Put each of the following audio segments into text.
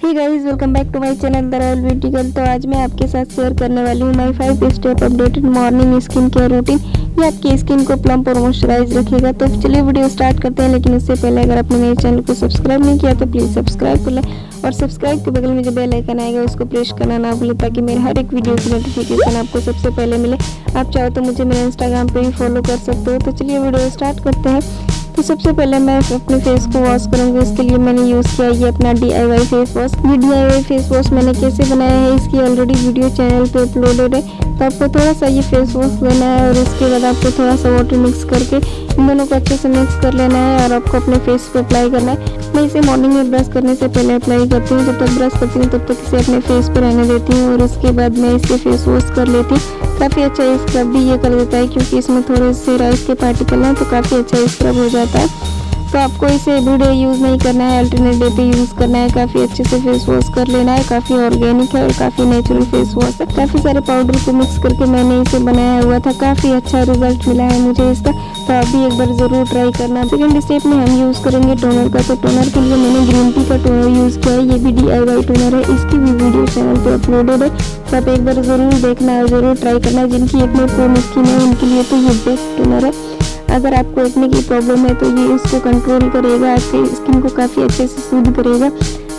Hey guys, welcome back to my channel the royal beauty girl. तो आज मैं आपके साथ शेयर करने वाली हूँ my 5 step updated morning skin care routine. ये आपकी स्किन को प्लम्प और मॉइस्चराइज रखेगा। तो चलिए वीडियो स्टार्ट करते हैं, लेकिन उससे पहले अगर आपने मेरे चैनल को सब्सक्राइब नहीं किया तो प्लीज़ सब्सक्राइब कर लें और सब्सक्राइब के बगल में जो बेल आइकन आएगा उसको प्रेस करना ना भूलें, ताकि मेरे हर एक वीडियो की नोटिफिकेशन आपको सबसे पहले मिले। आप चाहो तो मुझे मेरे इंस्टाग्राम पे भी फॉलो कर सकते हो। तो चलिए वीडियो स्टार्ट करते हैं। तो सबसे पहले मैं अपने फेस को वॉश करूँगी। इसके लिए मैंने यूज़ किया ये अपना DIY फेस वॉश। ये DIY फेस वॉश मैंने कैसे बनाया है इसकी ऑलरेडी वीडियो चैनल पे अपलोडेड है। तो आपको थोड़ा सा ये फेस वॉश लेना है और उसके बाद आपको थोड़ा सा वाटर मिक्स करके इन दोनों को अच्छे से मिक्स कर लेना है और आपको अपने फेस पे अप्लाई करना है। मैं इसे मॉर्निंग में ब्रश करने से पहले अप्लाई करती हूँ। जब तक ब्रश करती हूँ तब तक इसे अपने फेस पे रहने देती हूँ और उसके बाद मैं इसे फेस वॉश कर लेती हूँ। काफ़ी अच्छा स्क्रब भी ये कर देता है, क्योंकि इसमें थोड़े से राइस के पार्टिकल हैं, तो काफ़ी अच्छा स्क्रब हो जाता है। तो आपको इसे एवरीडे यूज़ नहीं करना है, अल्टरनेट डे पे यूज़ करना है। काफ़ी अच्छे से फेस वॉश कर लेना है। काफ़ी ऑर्गेनिक है और काफ़ी नेचुरल फेस वॉश है। काफ़ी सारे पाउडर को मिक्स करके मैंने इसे बनाया हुआ था। काफ़ी अच्छा रिजल्ट मिला है मुझे इसका। तो आप भी एक बार ज़रूर ट्राई करना। सेकंड स्टेप में हम यूज़ करेंगे टोनर का। तो टोनर के लिए मैंने ग्रीन टी का टोनर यूज़ किया है। ये भी DIY टोनर है, इसकी भी वीडियो चैनल पे अपलोडेड है। तो आप एक बार ज़रूर देखना और ज़रूर ट्राई करना। जिनकी एक्ने प्रोन स्किन है उनके लिए तो ये बेस्ट टोनर है। अगर आपको एक्ने की प्रॉब्लम है तो ये इसको कंट्रोल करेगा, आपकी स्किन को काफ़ी अच्छे से सूद करेगा,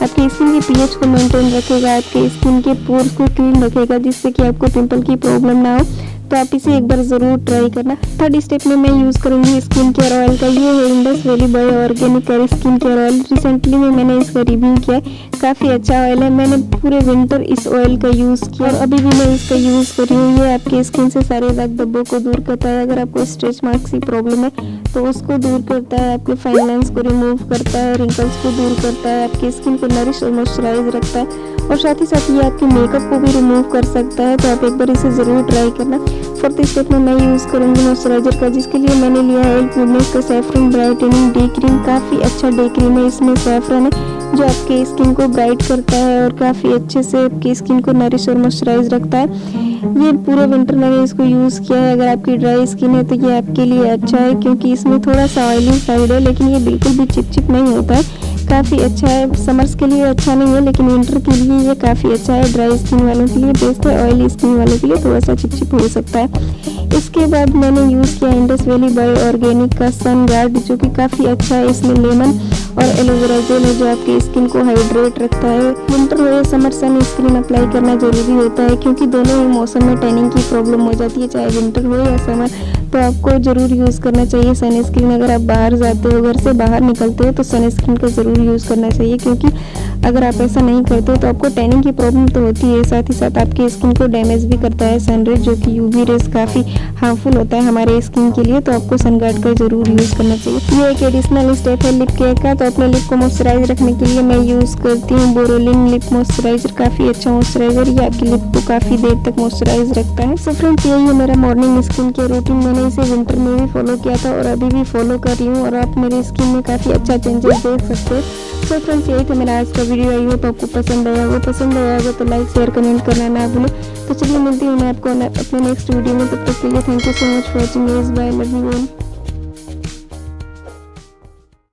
आपकी स्किन के pH को मेंटेन रखेगा, आपके स्किन के पोर्स को क्लीन रखेगा, जिससे कि आपको पिंपल की प्रॉब्लम ना हो। तो आप इसे एक बार ज़रूर ट्राई करना। थर्ड स्टेप में मैं यूज़ करूँगी स्किन केयर ऑयल का। ये है Indus Valley by organic skin care oil. Recently में मैंने इसका रिव्यू किया है। काफ़ी अच्छा ऑयल है। मैंने पूरे विंटर इस ऑयल का यूज़ किया और अभी भी मैं इसका यूज़ कर रही हूँ। ये आपकी स्किन से सारे दाग धब्बों को दूर करता है। अगर आपको स्ट्रेच मार्क्स की प्रॉब्लम है तो उसको दूर करता है, आपके फाइन लाइन्स को रिमूव करता है, रिंकल्स को दूर करता है, आपकी स्किन को नरिश और मॉइस्चराइज रखता है और साथ ही साथ ये आपके मेकअप को भी रिमूव कर सकता है। तो आप एक बार इसे ज़रूर ट्राई करना। फोर्थ स्टेप में मैं यूज़ करूँगी मॉइस्चराइजर का, जिसके लिए मैंने लिया है गुडनेस का सैफरन ब्राइटनिंग डे क्रीम। काफ़ी अच्छा डे क्रीम है। इसमें सैफरन है जो आपके स्किन को ब्राइट करता है और काफ़ी अच्छे से आपकी स्किन को नरिश और मॉइस्चराइज रखता है। ये पूरे विंटर मैंने इसको यूज़ किया है। अगर आपकी ड्राई स्किन है तो ये आपके लिए अच्छा है, क्योंकि इसमें थोड़ा सा ऑयली साइड है, लेकिन ये बिल्कुल भी चिपचिप नहीं होता है। काफ़ी अच्छा है। समर्स के लिए अच्छा नहीं है, लेकिन विंटर के लिए ये काफ़ी अच्छा है। ड्राई स्किन वालों के लिए बेस्ट है, ऑयली स्किन वालों के लिए थोड़ा सा चिपचिप हो सकता है। इसके बाद मैंने यूज़ किया इंडस वैली बाय ऑर्गेनिक का सन गार्ड, जो कि काफ़ी अच्छा है। इसमें लेमन और एलोवेरा जेल है जो आपकी स्किन को हाइड्रेट रखता है। विंटर हो या समर सन स्क्रीन अप्लाई करना जरूरी होता है, क्योंकि दोनों ही मौसम में टैनिंग की प्रॉब्लम हो जाती है, चाहे विंटर हो या समर। तो आपको ज़रूर यूज़ करना चाहिए सन स्क्रीन। अगर आप बाहर जाते हो, घर से बाहर निकलते हो, तो सन स्क्रीन का ज़रूर यूज़ करना चाहिए, क्योंकि अगर आप ऐसा नहीं करते हो तो आपको टैनिंग की प्रॉब्लम तो होती है, साथ ही साथ आपकी स्किन को डैमेज भी करता है सनरेज, जो कि UV रेज काफ़ी हार्मफुल होता है हमारे स्किन के लिए। तो आपको सन गार्ड का ज़रूर यूज़ करना चाहिए। ये एक एडिशनल स्टेप है लिप केयर का। तो अपने लिप को मॉइस्चराइज रखने के लिए मैं यूज़ करती हूँ बोरोलिन लिप मॉइस्चराइजर। काफ़ी अच्छा मॉइस्चराइजर, ये आपकी लिप को काफ़ी देर तक मॉइस्चराइज रखता है। सो फ्रेंड्स, यही है मेरा मॉर्निंग स्किन केयर रूटीन। मैंने इसे विंटर में भी फॉलो किया था और अभी भी फॉलो कर रही हूँ, और आप मेरी स्किन में काफ़ी अच्छा चेंजेस देख सकते हो। तो फ्रेंड्स, यही था मेरा आज का वीडियो। आई होप आपको पसंद आया होगा तो लाइक शेयर कमेंट करना ना भूलें। तो चलिए मिलती हूँ मैं आपको अपने नेक्स्ट वीडियो में। तब तक के लिए thank you so much for watching. Bye, love you all.